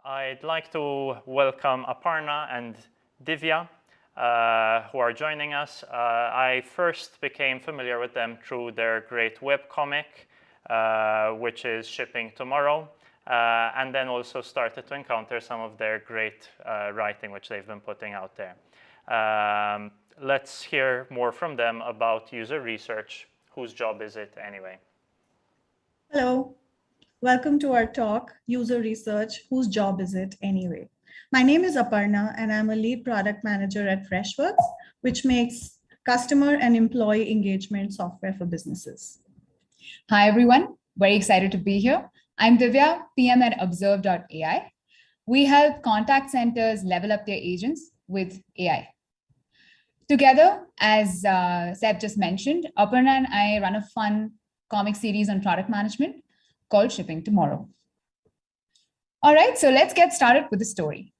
I'd like to welcome Aparna and Dhivya, who are joining us. I first became familiar with them through their great webcomic, which is shipping tomorrow, and then also started to encounter some of their great writing, which they've been putting out there. Let's hear more from them about user research. Whose job is it anyway? Hello. Welcome to our talk, User Research, Whose Job Is It Anyway? My name is Aparna and I'm a lead product manager at Freshworks, which makes customer and employee engagement software for businesses. Hi, everyone. Very excited to be here. I'm Dhivya, PM at Observe.AI. We help contact centers level up their agents with AI. Together, as Seb just mentioned, Aparna and I run a fun comic series on product management called Shipping Tomorrow. All right, so let's get started with the story.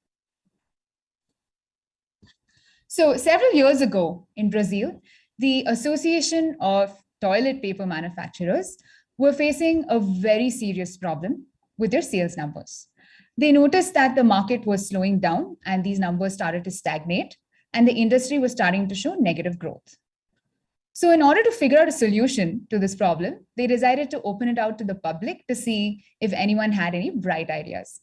So several years ago in Brazil, the Association of Toilet Paper Manufacturers were facing a very serious problem with their sales numbers. They noticed that the market was slowing down and these numbers started to stagnate and the industry was starting to show negative growth. So in order to figure out a solution to this problem, they decided to open it out to the public to see if anyone had any bright ideas.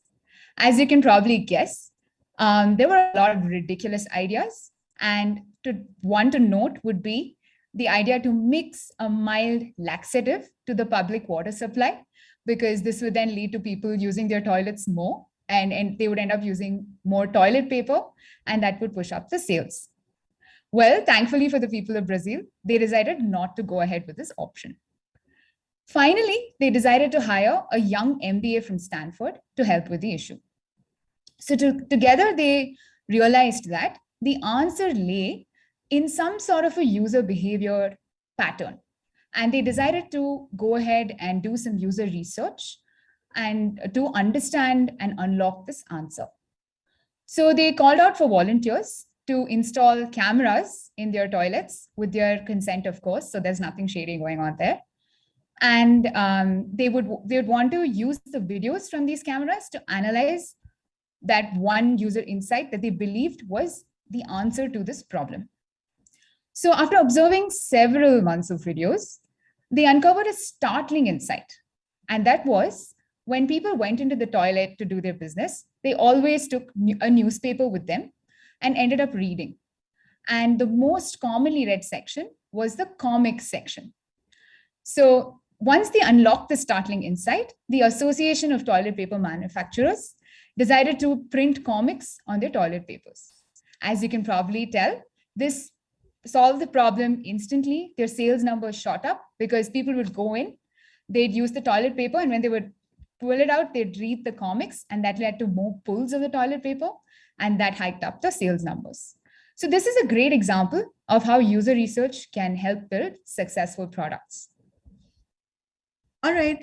As you can probably guess, there were a lot of ridiculous ideas. And one to note would be the idea to mix a mild laxative to the public water supply, because this would then lead to people using their toilets more and they would end up using more toilet paper and that would push up the sales. Well, thankfully for the people of Brazil, they decided not to go ahead with this option. Finally, they decided to hire a young MBA from Stanford to help with the issue. So together, they realized that the answer lay in some sort of a user behavior pattern. And they decided to go ahead and do some user research and to understand and unlock this answer. So they called out for volunteers to install cameras in their toilets with their consent, of course. So there's nothing shady going on there. And they would want to use the videos from these cameras to analyze that one user insight that they believed was the answer to this problem. So after observing several months of videos, they uncovered a startling insight. And that was when people went into the toilet to do their business, they always took a newspaper with them and ended up reading. And the most commonly read section was the comics section. So once they unlocked the startling insight, the Association of Toilet Paper Manufacturers decided to print comics on their toilet papers. As you can probably tell, this solved the problem instantly. Their sales numbers shot up because people would go in, they'd use the toilet paper, and when they would pull it out, they'd read the comics, and that led to more pulls of the toilet paper, and that hiked up the sales numbers. So this is a great example of how user research can help build successful products. All right,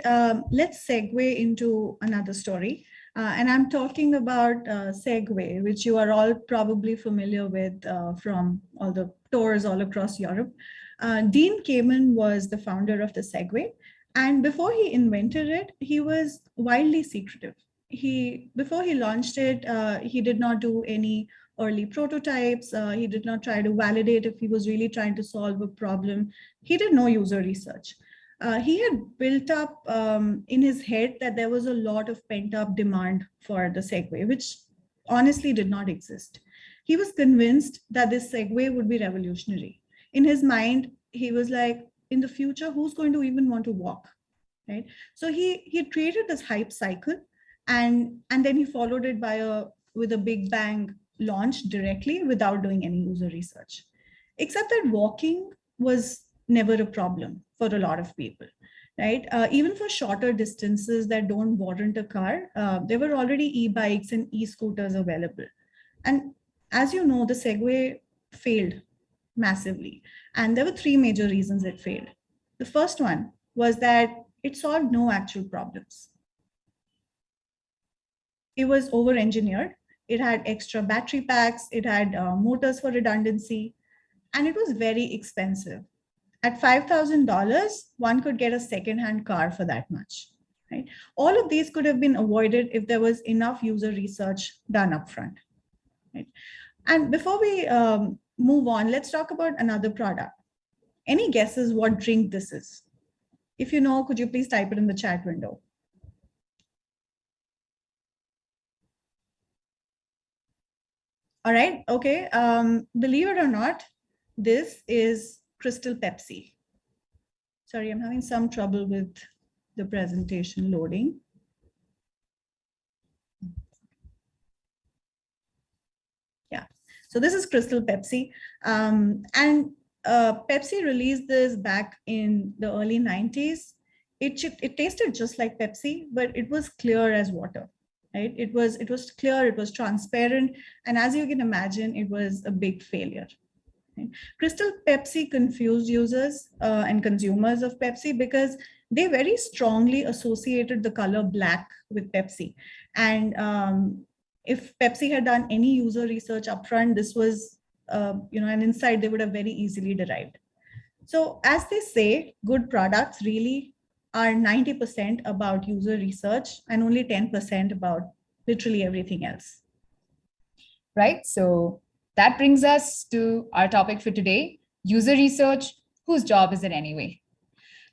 let's segue into another story. And I'm talking about Segway, which you are all probably familiar with from all the tours all across Europe. Dean Kamen was the founder of the Segway. And before he invented it, he was wildly secretive. Before he launched it, he did not do any early prototypes. He did not try to validate if he was really trying to solve a problem. He did no user research. He had built up in his head that there was a lot of pent-up demand for the Segway, which honestly did not exist. He was convinced that this Segway would be revolutionary. In his mind, he was like, in the future, who's going to even want to walk, right? So he created this hype cycle, and then he followed it with a big bang launch directly without doing any user research. Except that walking was never a problem for a lot of people, right? Even for shorter distances that don't warrant a car, there were already e-bikes and e-scooters available. And as you know, the Segway failed massively. And there were three major reasons it failed. The first one was that it solved no actual problems. It was over-engineered. It had extra battery packs. It had motors for redundancy. And it was very expensive. At $5,000, one could get a second-hand car for that much. right? All of these could have been avoided if there was enough user research done upfront, right? And before we move on, let's talk about another product. Any guesses what drink this is? If you know, could you please type it in the chat window? All right, okay. Believe it or not, this is Crystal Pepsi. Sorry, I'm having some trouble with the presentation loading. Yeah, so this is Crystal Pepsi. Pepsi released this back in the early 90s. It tasted just like Pepsi, but it was clear as water, right? It was clear, it was transparent. And as you can imagine, it was a big failure. Right? Crystal Pepsi confused users and consumers of Pepsi because they very strongly associated the color black with Pepsi. And if Pepsi had done any user research upfront, this was an insight they would have very easily derived. So as they say, good products really are 90% about user research and only 10% about literally everything else. Right, so that brings us to our topic for today, user research. Whose job is it anyway?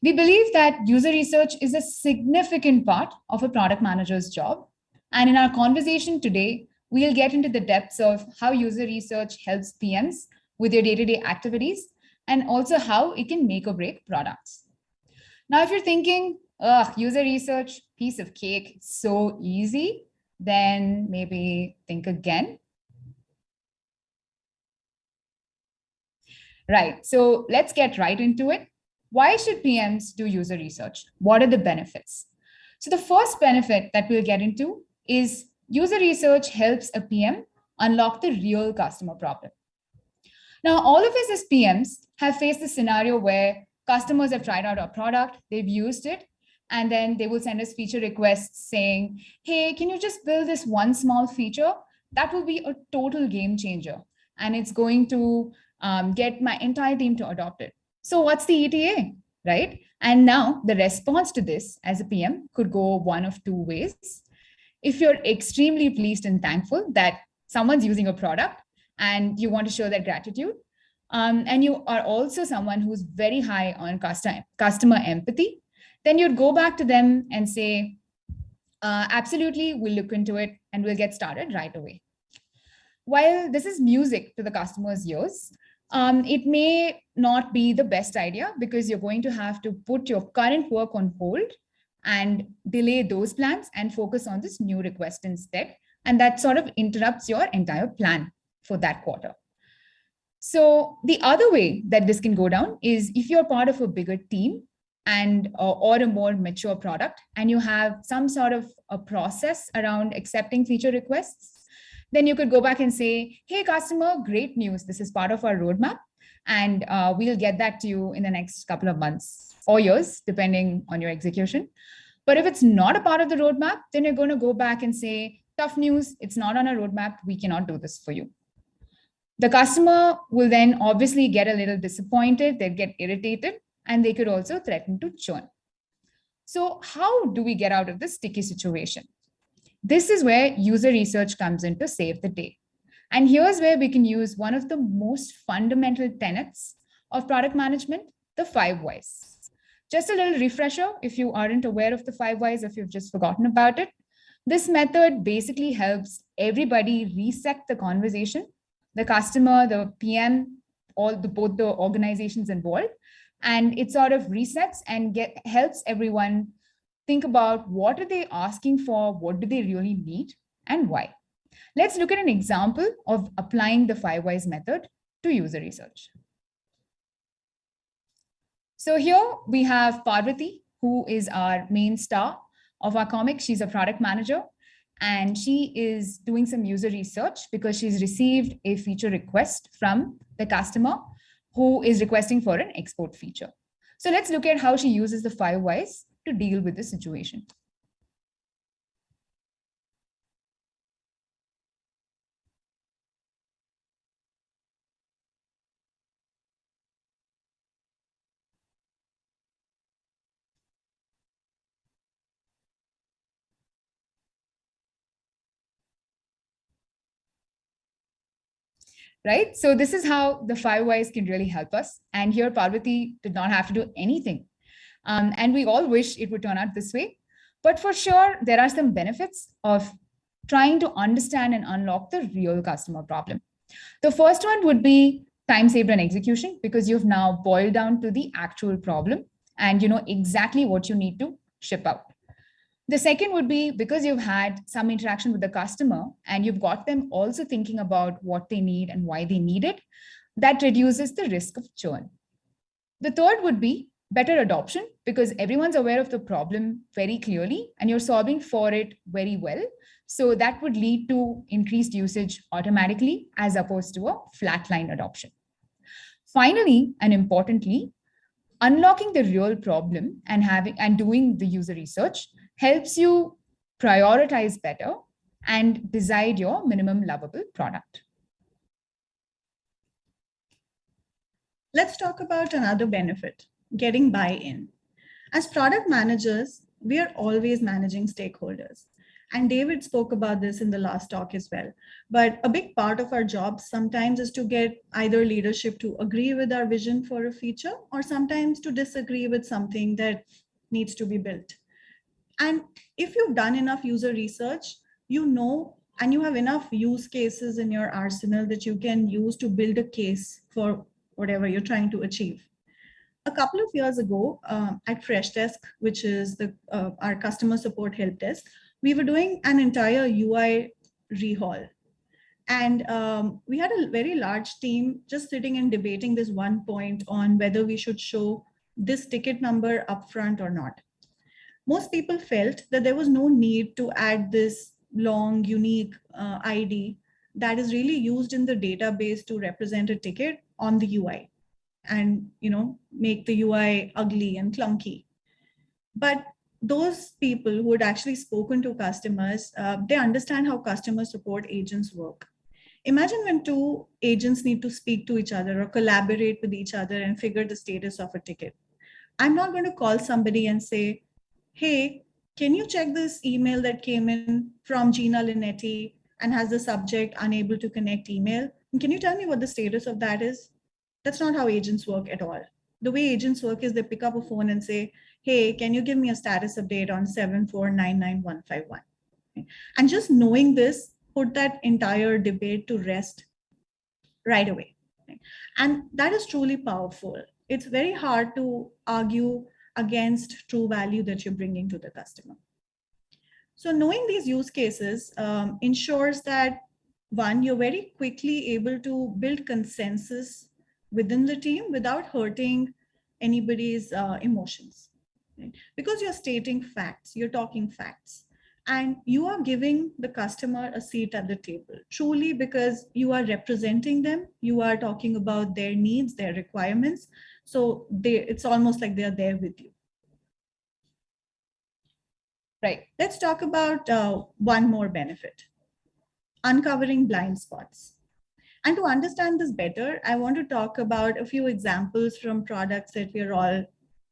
We believe that user research is a significant part of a product manager's job. And in our conversation today, we'll get into the depths of how user research helps PMs with their day-to-day activities and also how it can make or break products. Now, if you're thinking, user research, piece of cake, it's so easy, then maybe think again. Right, so let's get right into it. Why should PMs do user research? What are the benefits? So the first benefit that we'll get into is user research helps a PM unlock the real customer problem. Now, all of us as PMs have faced the scenario where customers have tried out our product, they've used it, and then they will send us feature requests saying, hey, can you just build this one small feature? That will be a total game changer. And it's going to get my entire team to adopt it. So what's the ETA, right? And now the response to this as a PM could go one of two ways. If you're extremely pleased and thankful that someone's using a product and you want to show that gratitude, and you are also someone who's very high on customer empathy, then you'd go back to them and say, absolutely, we'll look into it and we'll get started right away. While this is music to the customer's ears, it may not be the best idea because you're going to have to put your current work on hold and delay those plans and focus on this new request instead. And that sort of interrupts your entire plan for that quarter. So the other way that this can go down is if you're part of a bigger team and or a more mature product and you have some sort of a process around accepting feature requests, then you could go back and say, hey, customer, great news. This is part of our roadmap. And we'll get that to you in the next couple of months or years, depending on your execution. But if it's not a part of the roadmap, then you're going to go back and say, tough news, it's not on our roadmap. We cannot do this for you. The customer will then obviously get a little disappointed. They'll get irritated, and they could also threaten to churn. So how do we get out of this sticky situation? This is where user research comes in to save the day. And here's where we can use one of the most fundamental tenets of product management, the 5 whys. Just a little refresher, if you aren't aware of the 5 whys, if you've just forgotten about it. This method basically helps everybody reset the conversation, the customer, the PM, both the organizations involved, and it sort of resets and helps everyone think about what are they asking for, what do they really need, and why. Let's look at an example of applying the 5 whys method to user research. So here we have Parvati, who is our main star of our comic. She's a product manager, and she is doing some user research because she's received a feature request from the customer who is requesting for an export feature. So let's look at how she uses the 5 whys to deal with the situation. right? So this is how the 5 whys can really help us. And here Parvati did not have to do anything. And we all wish it would turn out this way. But for sure, there are some benefits of trying to understand and unlock the real customer problem. The first one would be time saved on execution, because you've now boiled down to the actual problem and you know exactly what you need to ship out. The second would be because you've had some interaction with the customer and you've got them also thinking about what they need and why they need it, that reduces the risk of churn. The third would be better adoption, because everyone's aware of the problem very clearly and you're solving for it very well. So that would lead to increased usage automatically as opposed to a flatline adoption. Finally, and importantly, unlocking the real problem and doing the user research helps you prioritize better and decide your minimum lovable product. Let's talk about another benefit, getting buy-in. As product managers, we are always managing stakeholders. And David spoke about this in the last talk as well. But a big part of our job sometimes is to get either leadership to agree with our vision for a feature or sometimes to disagree with something that needs to be built. And if you've done enough user research, you know, and you have enough use cases in your arsenal that you can use to build a case for whatever you're trying to achieve. A couple of years ago at Freshdesk, which is our customer support help desk, we were doing an entire UI rehaul. And we had a very large team just sitting and debating this one point on whether we should show this ticket number upfront or not. Most people felt that there was no need to add this long, unique ID that is really used in the database to represent a ticket on the UI and make the UI ugly and clunky. But those people who had actually spoken to customers, they understand how customer support agents work. Imagine when two agents need to speak to each other or collaborate with each other and figure the status of a ticket. I'm not going to call somebody and say, hey, can you check this email that came in from Gina Linetti and has the subject unable to connect email? And can you tell me what the status of that is? That's not how agents work at all. The way agents work is they pick up a phone and say, hey, can you give me a status update on 7499151? And just knowing this, put that entire debate to rest right away. And that is truly powerful. It's very hard to argue against true value that you're bringing to the customer. So knowing these use cases ensures that, one, you're very quickly able to build consensus within the team without hurting anybody's emotions. Right? Because you're stating facts, you're talking facts, and you are giving the customer a seat at the table, truly because you are representing them, you are talking about their needs, their requirements. So it's almost like they're there with you. Right. Let's talk about one more benefit, uncovering blind spots. And to understand this better, I want to talk about a few examples from products that we're all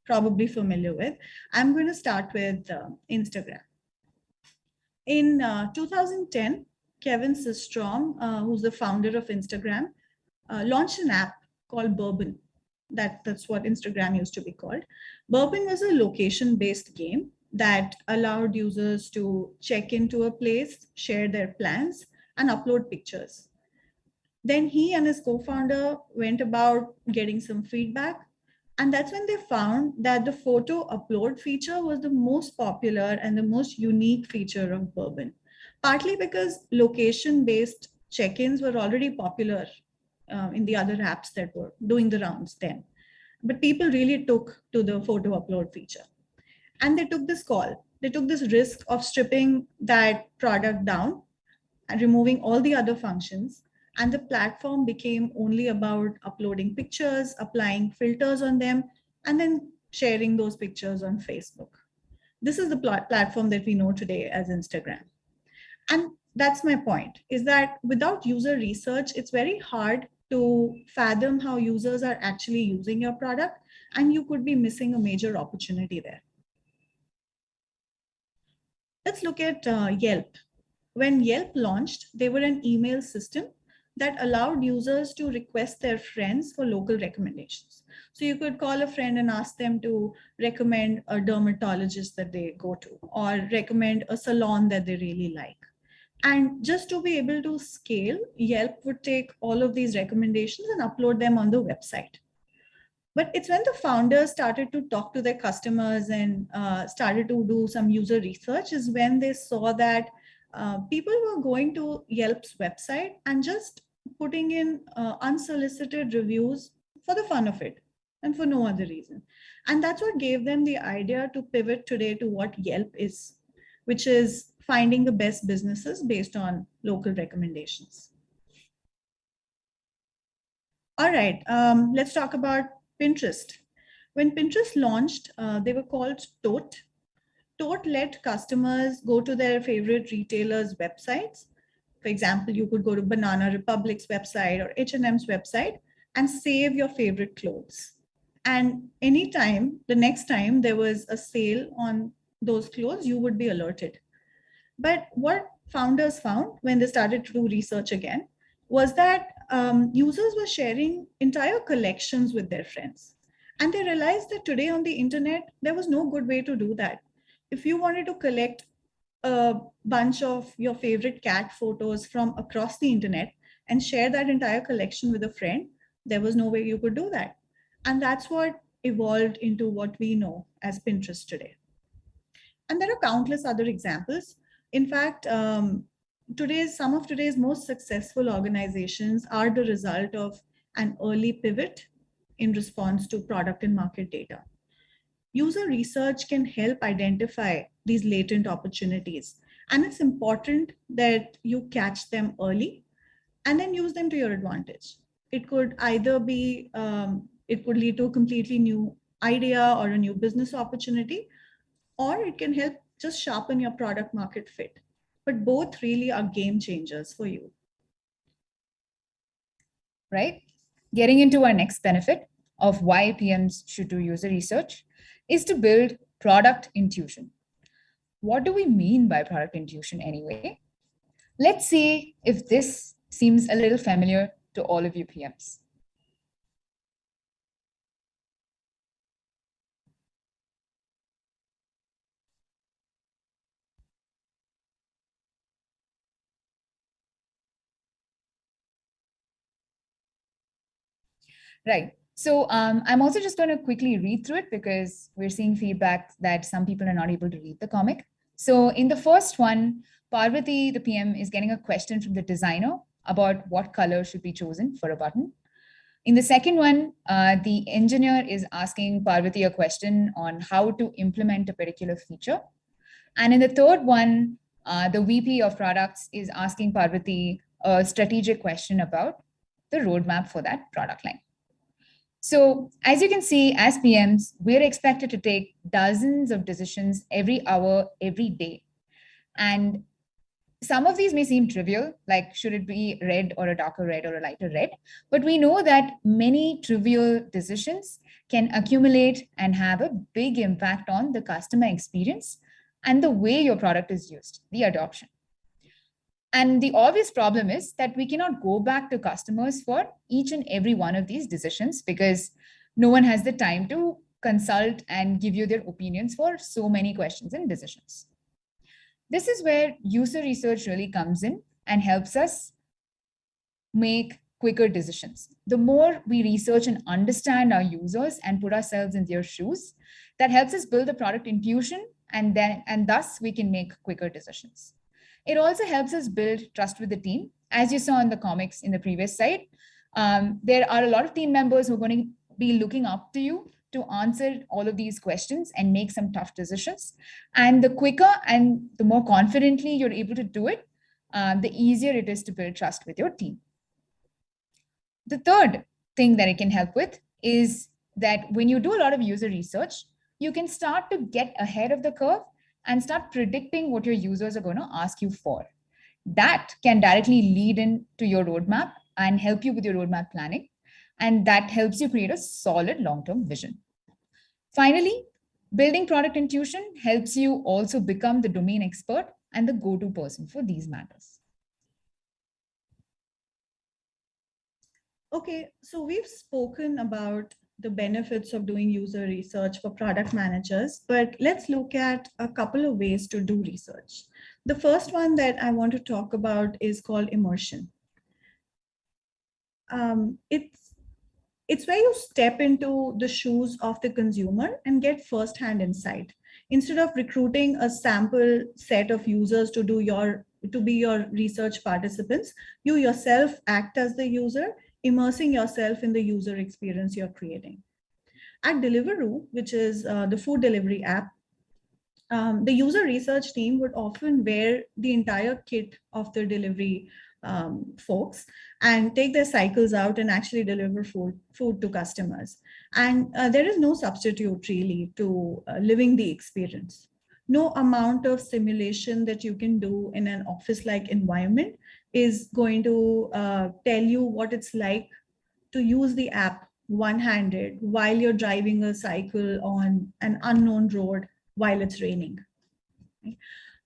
probably familiar with. I'm going to start with Instagram. In 2010, Kevin Systrom, who's the founder of Instagram, launched an app called Bourbon. That's what Instagram used to be called. Bourbon was a location-based game that allowed users to check into a place, share their plans, and upload pictures. Then he and his co-founder went about getting some feedback. And that's when they found that the photo upload feature was the most popular and the most unique feature of Bourbon, partly because location-based check-ins were already popular in the other apps that were doing the rounds then. But people really took to the photo upload feature. And they took this call. They took this risk of stripping that product down and removing all the other functions. And the platform became only about uploading pictures, applying filters on them, and then sharing those pictures on Facebook. This is the platform that we know today as Instagram. And that's my point, is that without user research, it's very hard to fathom how users are actually using your product, and you could be missing a major opportunity there. Let's look at Yelp. When Yelp launched, they were an email system that allowed users to request their friends for local recommendations. So you could call a friend and ask them to recommend a dermatologist that they go to, or recommend a salon that they really like. And just to be able to scale, Yelp would take all of these recommendations and upload them on the website. But it's when the founders started to talk to their customers and started to do some user research is when they saw that people were going to Yelp's website and just putting in unsolicited reviews for the fun of it and for no other reason. And that's what gave them the idea to pivot today to what Yelp is, which is finding the best businesses based on local recommendations. All right, let's talk about Pinterest. When Pinterest launched, they were called Tote. Tote let customers go to their favorite retailers' websites. For example, you could go to Banana Republic's website or H&M's website and save your favorite clothes. And anytime, the next time there was a sale on those clothes, you would be alerted. But what founders found when they started to do research again was that users were sharing entire collections with their friends. And they realized that today on the internet, there was no good way to do that. If you wanted to collect a bunch of your favorite cat photos from across the internet and share that entire collection with a friend, there was no way you could do that. And that's what evolved into what we know as Pinterest today. And there are countless other examples. In fact, some of today's most successful organizations are the result of an early pivot in response to product and market data. User research can help identify these latent opportunities, and it's important that you catch them early and then use them to your advantage. It could either be, it could lead to a completely new idea or a new business opportunity, or it can help just sharpen your product market fit. But both really are game changers for you. Right? Getting into our next benefit of why PMs should do user research is to build product intuition. What do we mean by product intuition anyway? Let's see if this seems a little familiar to all of you PMs. Right. So I'm also just going to quickly read through it because we're seeing feedback that some people are not able to read the comic. So in the first one, Parvati, the PM, is getting a question from the designer about what color should be chosen for a button. In the second one, the engineer is asking Parvati a question on how to implement a particular feature. And in the third one, the VP of products is asking Parvati a strategic question about the roadmap for that product line. So as you can see, as PMs, we're expected to take dozens of decisions every hour, every day. And some of these may seem trivial, like should it be red or a darker red or a lighter red? But we know that many trivial decisions can accumulate and have a big impact on the customer experience and the way your product is used, the adoption. And the obvious problem is that we cannot go back to customers for each and every one of these decisions because no one has the time to consult and give you their opinions for so many questions and decisions. This is where user research really comes in and helps us make quicker decisions. The more we research and understand our users and put ourselves in their shoes, that helps us build a product intuition and thus we can make quicker decisions. It also helps us build trust with the team. As you saw in the comics in the previous slide, there are a lot of team members who are going to be looking up to you to answer all of these questions and make some tough decisions. And the quicker and the more confidently you're able to do it, the easier it is to build trust with your team. The third thing that it can help with is that when you do a lot of user research, you can start to get ahead of the curve and start predicting what your users are going to ask you for. That can directly lead into your roadmap and help you with your roadmap planning. And that helps you create a solid long-term vision. Finally, building product intuition helps you also become the domain expert and the go-to person for these matters. Okay, so we've spoken about the benefits of doing user research for product managers, but let's look at a couple of ways to do research. The first one that I want to talk about is called immersion. It's where you step into the shoes of the consumer and get first-hand insight. Instead of recruiting a sample set of users to be your research participants, you yourself act as the user, immersing yourself in the user experience you're creating. At Deliveroo, which is the food delivery app, the user research team would often wear the entire kit of the delivery folks and take their cycles out and actually deliver food to customers. And there is no substitute really to living the experience. No amount of simulation that you can do in an office-like environment is going to tell you what it's like to use the app one-handed while you're driving a cycle on an unknown road while it's raining.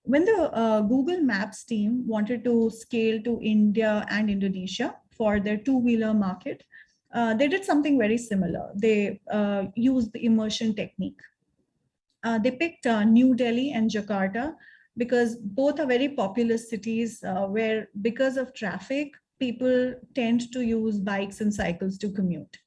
When the Google Maps team wanted to scale to India and Indonesia for their two-wheeler market, they did something very similar. They used the immersion technique. They picked New Delhi and Jakarta because both are very populous cities where, because of traffic, people tend to use bikes and cycles to commute.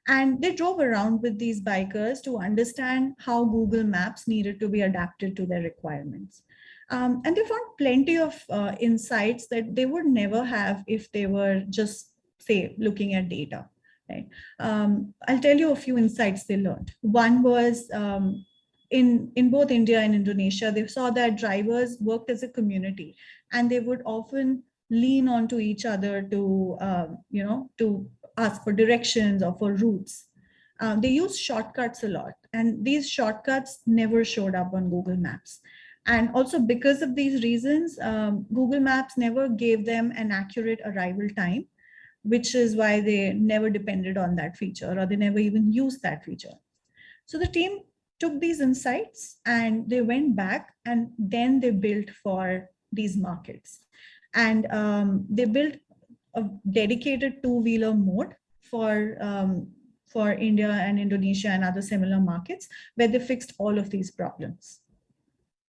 And they drove around with these bikers to understand how Google Maps needed to be adapted to their requirements. And they found plenty of insights that they would never have if they were just, say, looking at data. Right? I'll tell you a few insights they learned. One was in both India and Indonesia, they saw that drivers worked as a community, and they would often lean onto each other to to ask for directions or for routes. They use shortcuts a lot, and these shortcuts never showed up on Google Maps. And also because of these reasons, Google Maps never gave them an accurate arrival time, which is why they never depended on that feature, or they never even used that feature. So the team took these insights and they went back and then they built for these markets. And they built a dedicated two-wheeler mode for India and Indonesia and other similar markets, where they fixed all of these problems.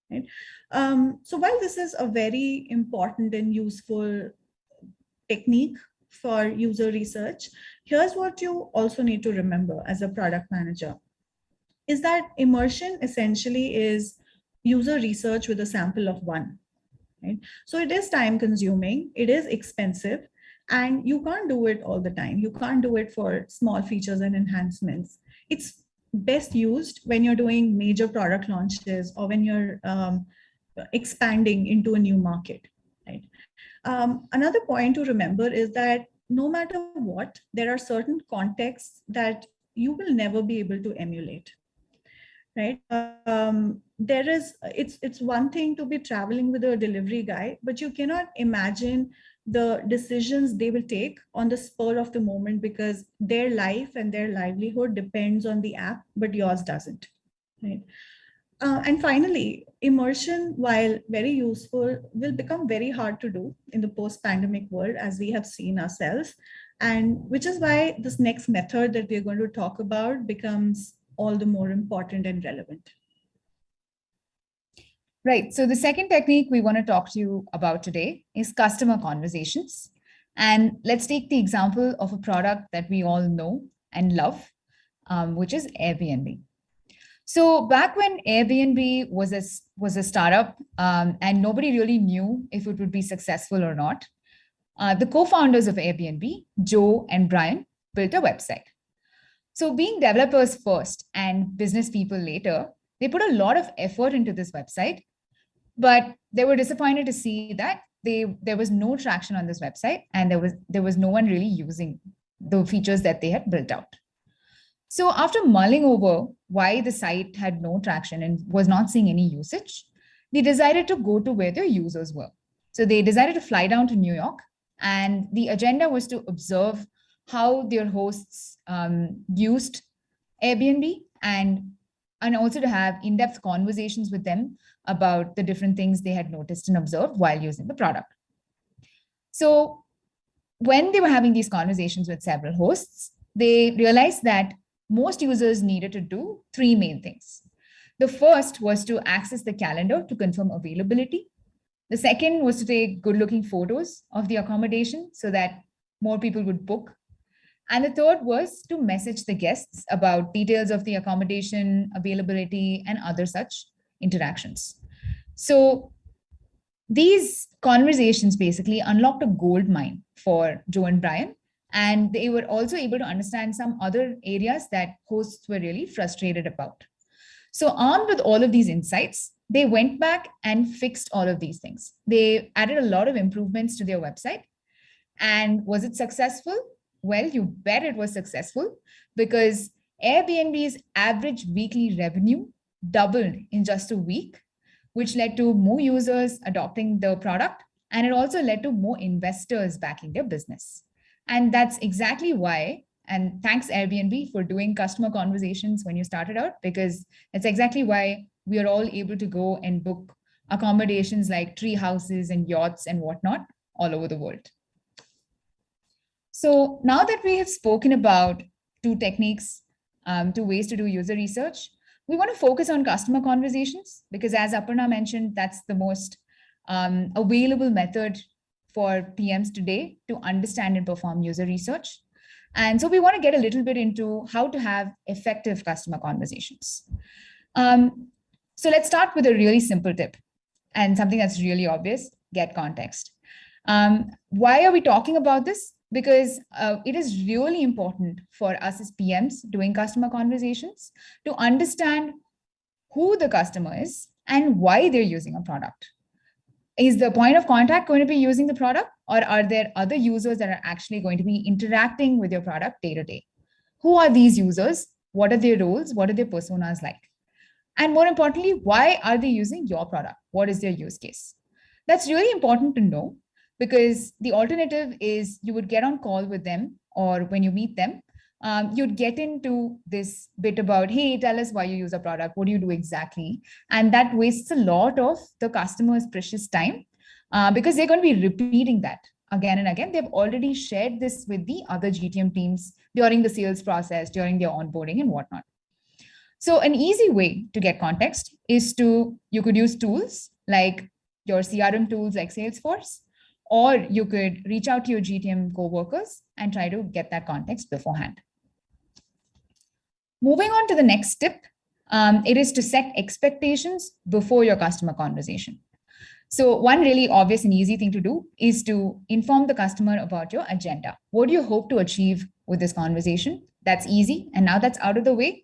Right? So while this is a very important and useful technique for user research, here's what you also need to remember as a product manager, is that immersion essentially is user research with a sample of one. Right? So it is time consuming, it is expensive, and you can't do it all the time. You can't do it for small features and enhancements. It's best used when you're doing major product launches or when you're expanding into a new market. Right? Another point to remember is that no matter what, there are certain contexts that you will never be able to emulate. Right? It's one thing to be traveling with a delivery guy, but you cannot imagine the decisions they will take on the spur of the moment, because their life and their livelihood depends on the app, but yours doesn't. Right? And finally, immersion, while very useful, will become very hard to do in the post-pandemic world, as we have seen ourselves. And which is why this next method that we're going to talk about becomes all the more important and relevant. Right. So the second technique we want to talk to you about today is customer conversations. And let's take the example of a product that we all know and love, which is Airbnb. So back when Airbnb was a startup and nobody really knew if it would be successful or not, the co-founders of Airbnb, Joe and Brian, built a website. So being developers first and business people later, they put a lot of effort into this website, but they were disappointed to see that there was no traction on this website, and there was no one really using the features that they had built out. So after mulling over why the site had no traction and was not seeing any usage, they decided to go to where their users were. So they decided to fly down to New York, and the agenda was to observe how their hosts used Airbnb, and also to have in-depth conversations with them about the different things they had noticed and observed while using the product. So when they were having these conversations with several hosts, they realized that most users needed to do three main things. The first was to access the calendar to confirm availability. The second was to take good-looking photos of the accommodation so that more people would book. And the third was to message the guests about details of the accommodation, availability, and other such interactions. So these conversations basically unlocked a gold mine for Joe and Brian, and they were also able to understand some other areas that hosts were really frustrated about. So armed with all of these insights, they went back and fixed all of these things. They added a lot of improvements to their website. And was it successful? Well, you bet it was successful, because Airbnb's average weekly revenue doubled in just a week, which led to more users adopting the product. And it also led to more investors backing their business. And that's exactly why, and thanks Airbnb for doing customer conversations when you started out, because that's exactly why we are all able to go and book accommodations like tree houses and yachts and whatnot all over the world. So now that we have spoken about two techniques, two ways to do user research, we want to focus on customer conversations, because as Aparna mentioned, that's the most available method for PMs today to understand and perform user research. And so we want to get a little bit into how to have effective customer conversations. So let's start with a really simple tip and something that's really obvious: get context. Why are we talking about this? Because it is really important for us as PMs doing customer conversations to understand who the customer is and why they're using a product. Is the point of contact going to be using the product, or are there other users that are actually going to be interacting with your product day to day? Who are these users? What are their roles? What are their personas like? And more importantly, why are they using your product? What is their use case? That's really important to know, because the alternative is you would get on call with them, or when you meet them, you'd get into this bit about, hey, tell us why you use a product. What do you do exactly? And that wastes a lot of the customer's precious time, because they're going to be repeating that again and again. They've already shared this with the other GTM teams during the sales process, during their onboarding and whatnot. So an easy way to get context is you could use tools like your CRM tools like Salesforce, or you could reach out to your GTM coworkers and try to get that context beforehand. Moving on to the next tip, it is to set expectations before your customer conversation. So one really obvious and easy thing to do is to inform the customer about your agenda. What do you hope to achieve with this conversation? That's easy. And now that's out of the way.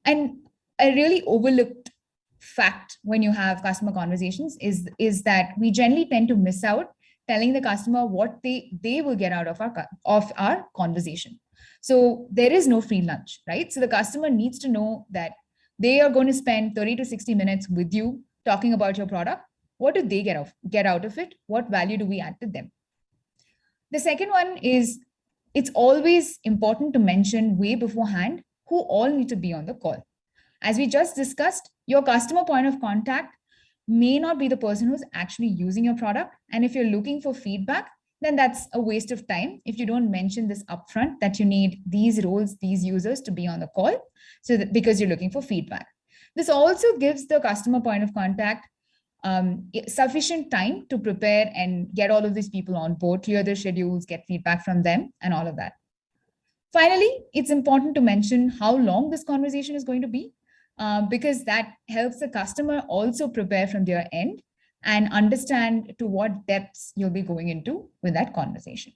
And a really overlooked fact when you have customer conversations is that we generally tend to miss out telling the customer what they will get out of our conversation. So there is no free lunch, right? So the customer needs to know that they are going to spend 30 to 60 minutes with you talking about your product. What do they get out of it? What value do we add to them? The second one is, it's always important to mention way beforehand who all need to be on the call. As we just discussed, your customer point of contact may not be the person who's actually using your product. And if you're looking for feedback, then that's a waste of time if you don't mention this upfront, that you need these roles, these users to be on the call, because you're looking for feedback. This also gives the customer point of contact sufficient time to prepare and get all of these people on board, clear their schedules, get feedback from them, and all of that. Finally, it's important to mention how long this conversation is going to be, because that helps the customer also prepare from their end and understand to what depths you'll be going into with that conversation.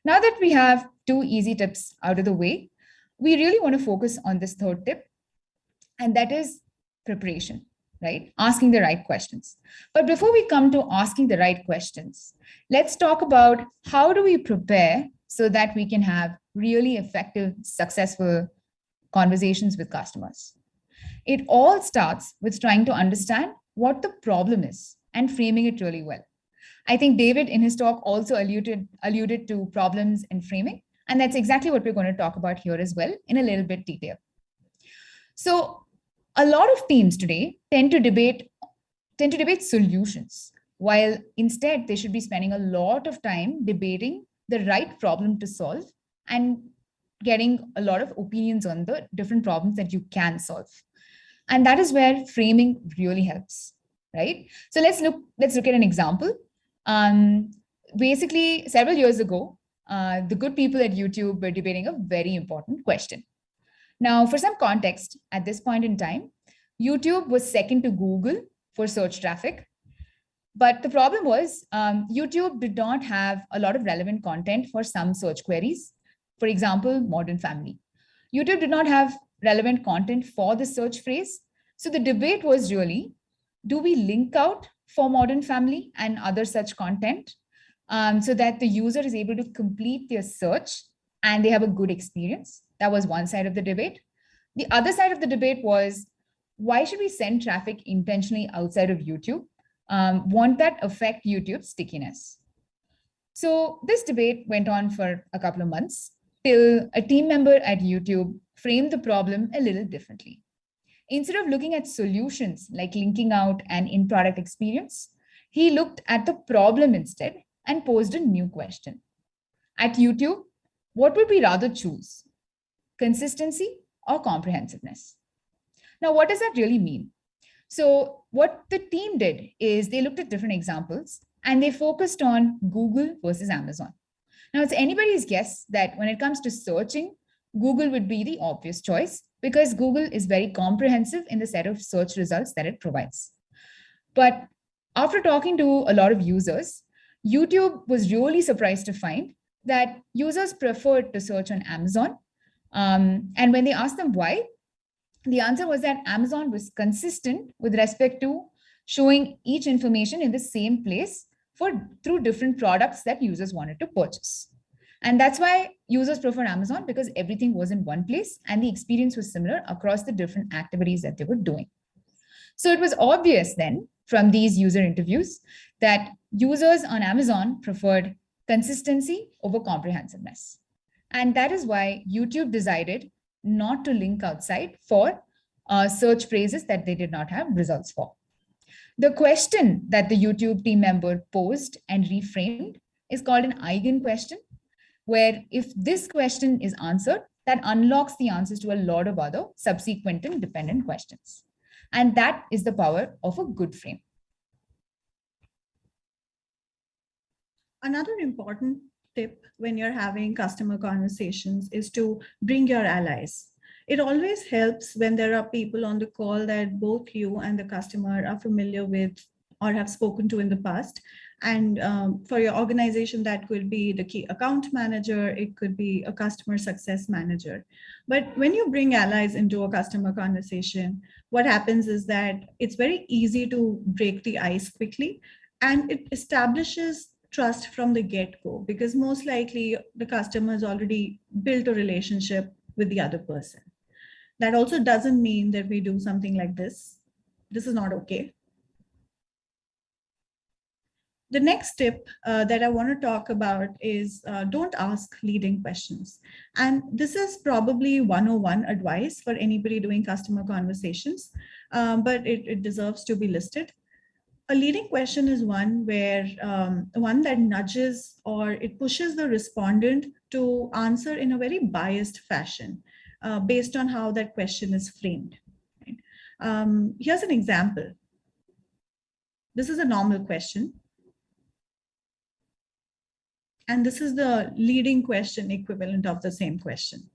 Now that we have two easy tips out of the way, we really want to focus on this third tip, and that is preparation, right? Asking the right questions. But before we come to asking the right questions, let's talk about how do we prepare so that we can have really effective, successful conversations with customers. It all starts with trying to understand what the problem is and framing it really well. I think David in his talk also alluded to problems and framing, and that's exactly what we're going to talk about here as well in a little bit detail. So a lot of teams today tend to debate solutions, while instead they should be spending a lot of time debating the right problem to solve and getting a lot of opinions on the different problems that you can solve. And that is where framing really helps, right? So let's look at an example. Basically, several years ago, the good people at YouTube were debating a very important question. Now, for some context, at this point in time, YouTube was second to Google for search traffic. But the problem was YouTube did not have a lot of relevant content for some search queries. For example, modern family. YouTube did not have relevant content for the search phrase. So the debate was really, do we link out for modern family and other such content so that the user is able to complete their search and they have a good experience? That was one side of the debate. The other side of the debate was, why should we send traffic intentionally outside of YouTube? Won't that affect YouTube's stickiness? So this debate went on for a couple of months till a team member at YouTube framed the problem a little differently. Instead of looking at solutions like linking out an in-product experience, he looked at the problem instead and posed a new question. At YouTube, what would we rather choose? Consistency or comprehensiveness? Now, what does that really mean? So what the team did is they looked at different examples and they focused on Google versus Amazon. Now, it's anybody's guess that when it comes to searching, Google would be the obvious choice because Google is very comprehensive in the set of search results that it provides. But after talking to a lot of users, YouTube was really surprised to find that users preferred to search on Amazon. And when they asked them why, the answer was that Amazon was consistent with respect to showing each information in the same place through different products that users wanted to purchase. And that's why users prefer Amazon, because everything was in one place and the experience was similar across the different activities that they were doing. So it was obvious then from these user interviews that users on Amazon preferred consistency over comprehensiveness. And that is why YouTube decided not to link outside for search phrases that they did not have results for. The question that the YouTube team member posed and reframed is called an eigen question, where if this question is answered, that unlocks the answers to a lot of other subsequent and dependent questions. And that is the power of a good frame. Another important tip when you're having customer conversations is to bring your allies. It always helps when there are people on the call that both you and the customer are familiar with or have spoken to in the past. And for your organization, that could be the key account manager, it could be a customer success manager. But when you bring allies into a customer conversation, what happens is that it's very easy to break the ice quickly, and it establishes trust from the get-go, because most likely the customer has already built a relationship with the other person. That also doesn't mean that we do something like this. This is not okay. The next tip that I want to talk about is don't ask leading questions. And this is probably 101 advice for anybody doing customer conversations, but it deserves to be listed. A leading question is one where one that nudges or it pushes the respondent to answer in a very biased fashion based on how that question is framed. Right? Here's an example. This is a normal question. And this is the leading question equivalent of the same question.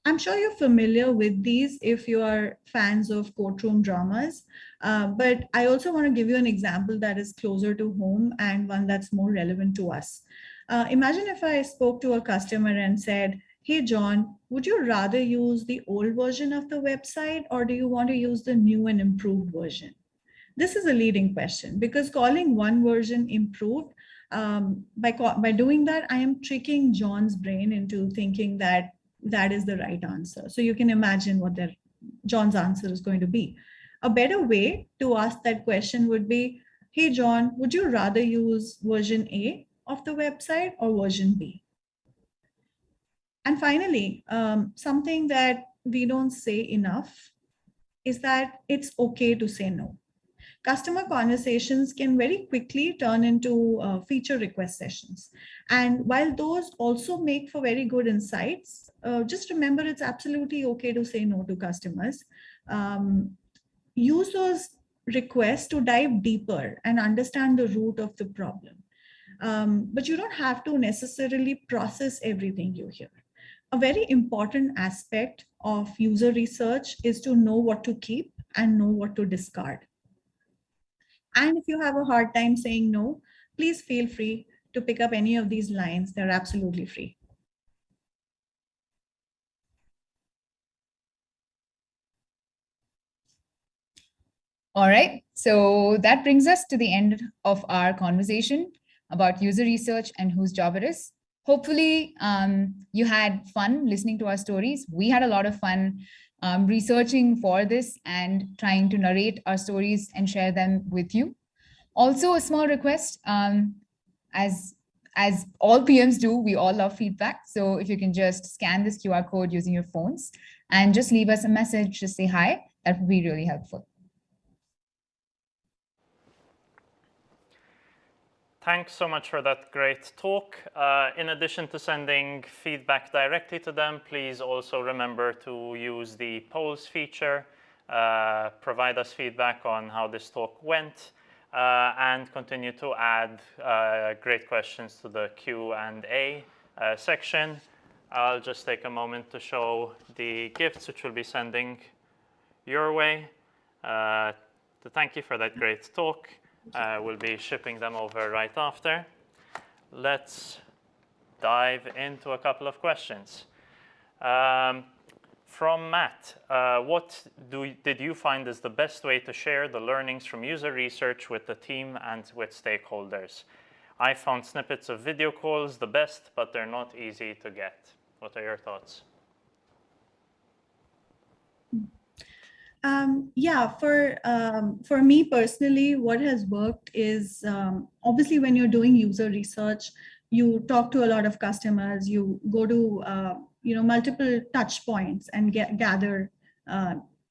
I'm sure you're familiar with these if you are fans of courtroom dramas, but I also want to give you an example that is closer to home and one that's more relevant to us. Imagine if I spoke to a customer and said, hey, John, would you rather use the old version of the website or do you want to use the new and improved version? This is a leading question because calling one version improved, by doing that, I am tricking John's brain into thinking that that is the right answer. So you can imagine what John's answer is going to be. A better way to ask that question would be, hey, John, would you rather use version A of the website or version B? And finally, something that we don't say enough is that it's okay to say no. customer conversations can very quickly turn into feature request sessions. And while those also make for very good insights, just remember it's absolutely okay to say no to customers. Use those requests to dive deeper and understand the root of the problem. But you don't have to necessarily process everything you hear. A very important aspect of user research is to know what to keep and know what to discard. And if you have a hard time saying no, please feel free to pick up any of these lines. They're absolutely free. All right, so that brings us to the end of our conversation about user research and whose job it is. Hopefully, you had fun listening to our stories. We had a lot of fun researching for this and trying to narrate our stories and share them with you. Also, a small request, as all PMs do, we all love feedback. So if you can just scan this QR code using your phones and just leave us a message, just say hi, that would be really helpful. Thanks so much for that great talk. In addition to sending feedback directly to them, please also remember to use the polls feature, provide us feedback on how this talk went, and continue to add great questions to the Q&A section. I'll just take a moment to show the gifts which we'll be sending your way to thank you for that great talk. We'll be shipping them over right after. Let's dive into a couple of questions. From Matt, what did you find is the best way to share the learnings from user research with the team and with stakeholders? I found snippets of video calls the best, but they're not easy to get. What are your thoughts? Yeah, for me personally, what has worked is obviously when you're doing user research, you talk to a lot of customers, you go to multiple touch points and gather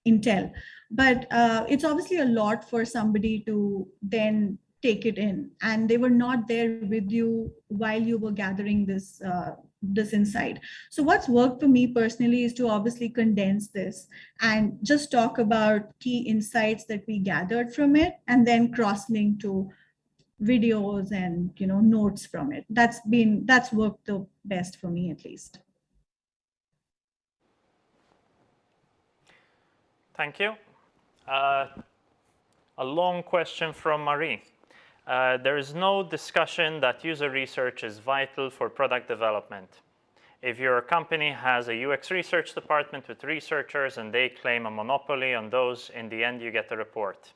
intel. But it's obviously a lot for somebody to then take it in, and they were not there with you while you were gathering this insight. So what's worked for me personally is to obviously condense this and just talk about key insights that we gathered from it, and then cross-link to videos and notes from it. That's worked the best for me, at least. Thank you. A long question from Marie. There is no discussion that user research is vital for product development. If your company has a UX research department with researchers and they claim a monopoly on those, in the end you get a report.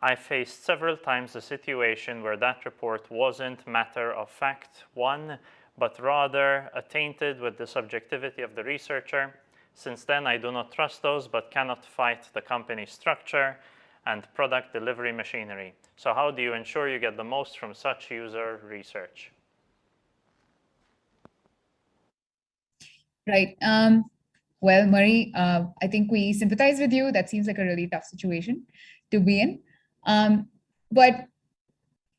I faced several times a situation where that report wasn't matter of fact one, but rather tainted with the subjectivity of the researcher. Since then, I do not trust those, but cannot fight the company structure and product delivery machinery. So how do you ensure you get the most from such user research? Right. Well, Marie, I think we sympathize with you. That seems like a really tough situation to be in. But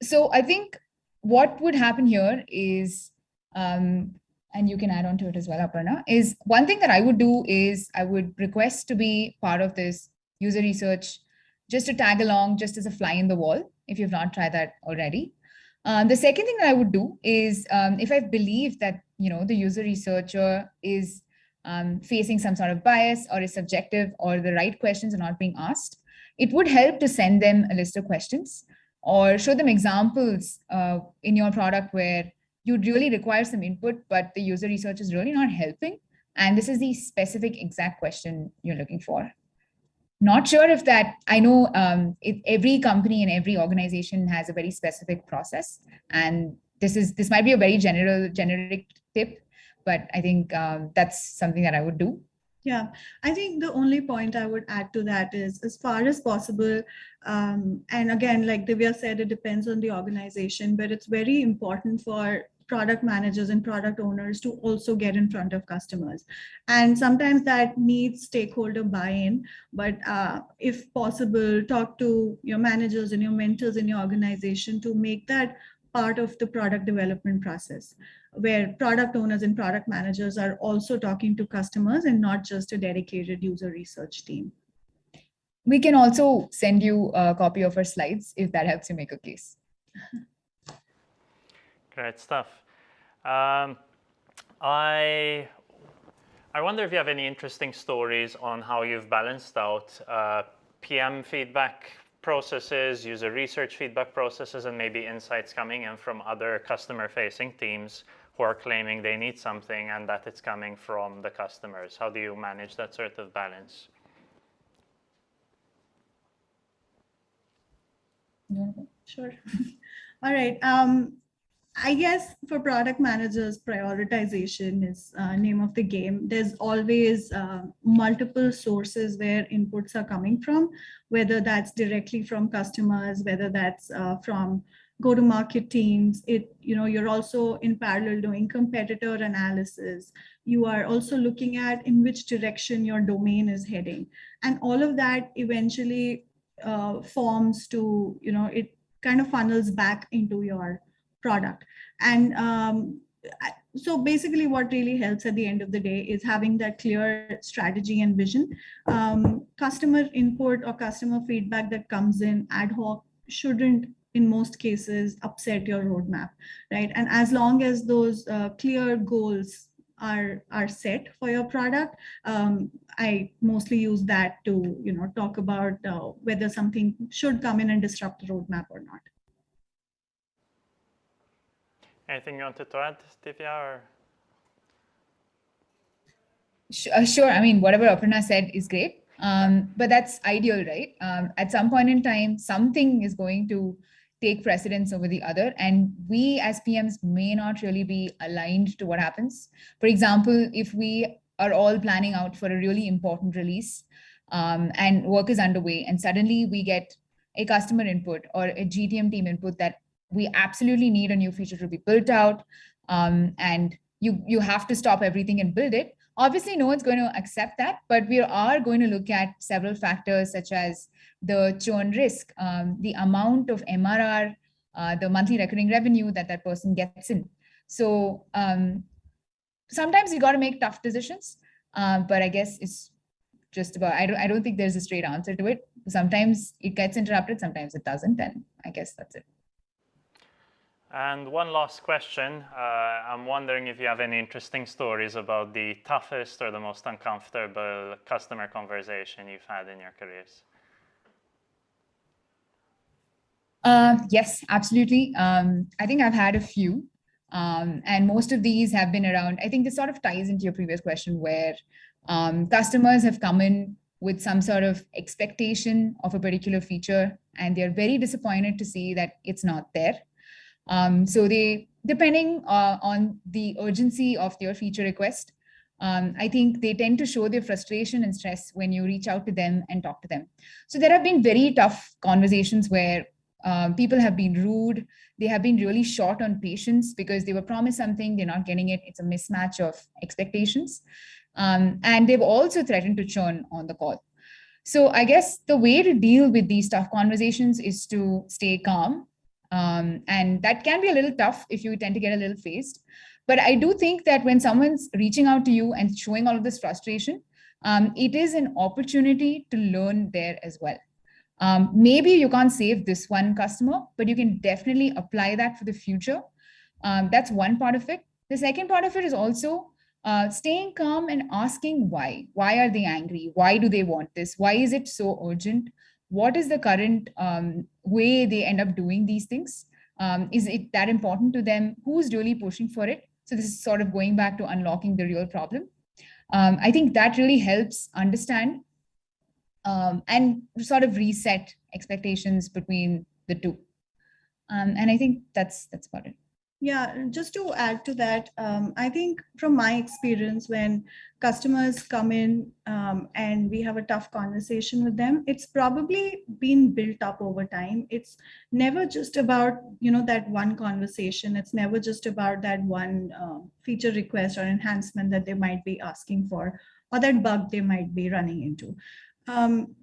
so I think what would happen here is, and you can add on to it as well, Aparna, is one thing that I would do is I would request to be part of this user research, just to tag along, just as a fly in the wall, if you've not tried that already. The second thing that I would do is if I believe that the user researcher is facing some sort of bias or is subjective or the right questions are not being asked, it would help to send them a list of questions or show them examples in your product where you really require some input, but the user research is really not helping. And this is the specific exact question you're looking for. Not sure if that, I know every company and every organization has a very specific process. And this might be a very generic tip, but I think that's something that I would do. Yeah, I think the only point I would add to that is, as far as possible, and again, like Dhivya said, it depends on the organization, but it's very important for product managers and product owners to also get in front of customers. And sometimes that needs stakeholder buy-in, but if possible, talk to your managers and your mentors in your organization to make that part of the product development process, where product owners and product managers are also talking to customers and not just a dedicated user research team. We can also send you a copy of our slides if that helps you make a case. Great stuff. I wonder if you have any interesting stories on how you've balanced out PM feedback processes, user research feedback processes, and maybe insights coming in from other customer-facing teams who are claiming they need something and that it's coming from the customers. How do you manage that sort of balance? Sure. All right. I guess for product managers, prioritization is name of the game. There's always multiple sources where inputs are coming from, whether that's directly from customers, whether that's from go-to-market teams. You're also in parallel doing competitor analysis. You are also looking at in which direction your domain is heading. And all of that eventually forms to, it kind of funnels back into your product. And so basically what really helps at the end of the day is having that clear strategy and vision. Customer input or customer feedback that comes in ad hoc shouldn't, in most cases, upset your roadmap, right? And as long as those clear goals are set for your product, I mostly use that to talk about whether something should come in and disrupt the roadmap or not. Anything you wanted to add, Dhivya? Or? Sure. I mean, whatever Aparna said is great, but that's ideal, right? At some point in time, something is going to take precedence over the other, and we as PMs may not really be aligned to what happens. For example, if we are all planning out for a really important release and work is underway, and suddenly we get a customer input or a GTM team input that we absolutely need a new feature to be built out, and you have to stop everything and build it. Obviously, no one's going to accept that, but we are going to look at several factors such as the churn risk, the amount of MRR, the monthly recurring revenue that person gets in. So sometimes you got to make tough decisions, but I guess it's just about, I don't think there's a straight answer to it. Sometimes it gets interrupted, sometimes it doesn't, and I guess that's it. And one last question. I'm wondering if you have any interesting stories about the toughest or the most uncomfortable customer conversation you've had in your careers. Yes, absolutely. I think I've had a few, and most of these have been around, I think this sort of ties into your previous question where customers have come in with some sort of expectation of a particular feature, and they're very disappointed to see that it's not there. So they, depending on the urgency of their feature request, I think they tend to show their frustration and stress when you reach out to them and talk to them. So there have been very tough conversations where people have been rude. They have been really short on patience because they were promised something, they're not getting it. It's a mismatch of expectations. And they've also threatened to churn on the call. So I guess the way to deal with these tough conversations is to stay calm. And that can be a little tough if you tend to get a little phased. But I do think that when someone's reaching out to you and showing all of this frustration, it is an opportunity to learn there as well. Maybe you can't save this one customer, but you can definitely apply that for the future. That's one part of it. The second part of it is also staying calm and asking why. Why are they angry? Why do they want this? Why is it so urgent? What is the current way they end up doing these things? Is it that important to them? Who's really pushing for it? So this is sort of going back to unlocking the real problem. I think that really helps understand and sort of reset expectations between the two. And I think that's about it. Yeah, just to add to that, I think from my experience, when customers come in and we have a tough conversation with them, it's probably been built up over time. It's never just about, that one conversation. It's never just about that one feature request or enhancement that they might be asking for, or that bug they might be running into.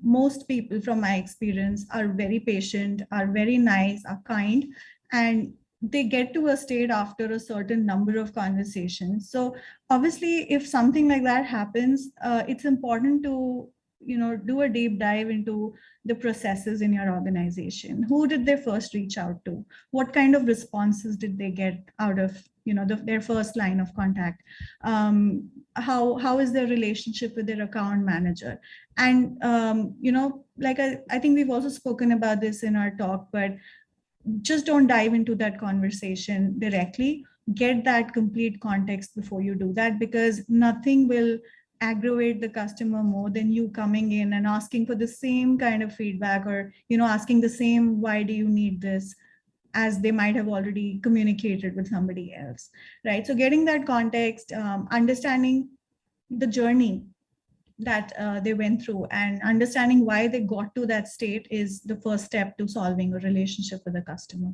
Most people, from my experience, are very patient, are very nice, are kind, and they get to a state after a certain number of conversations. So obviously, if something like that happens, it's important to do a deep dive into the processes in your organization. Who did they first reach out to? What kind of responses did they get out of their first line of contact? How is their relationship with their account manager? And like I think we've also spoken about this in our talk, but just don't dive into that conversation directly. Get that complete context before you do that, because nothing will aggravate the customer more than you coming in and asking for the same kind of feedback, or asking the same, why do you need this, as they might have already communicated with somebody else, right? So getting that context, understanding the journey that they went through, and understanding why they got to that state is the first step to solving a relationship with a customer.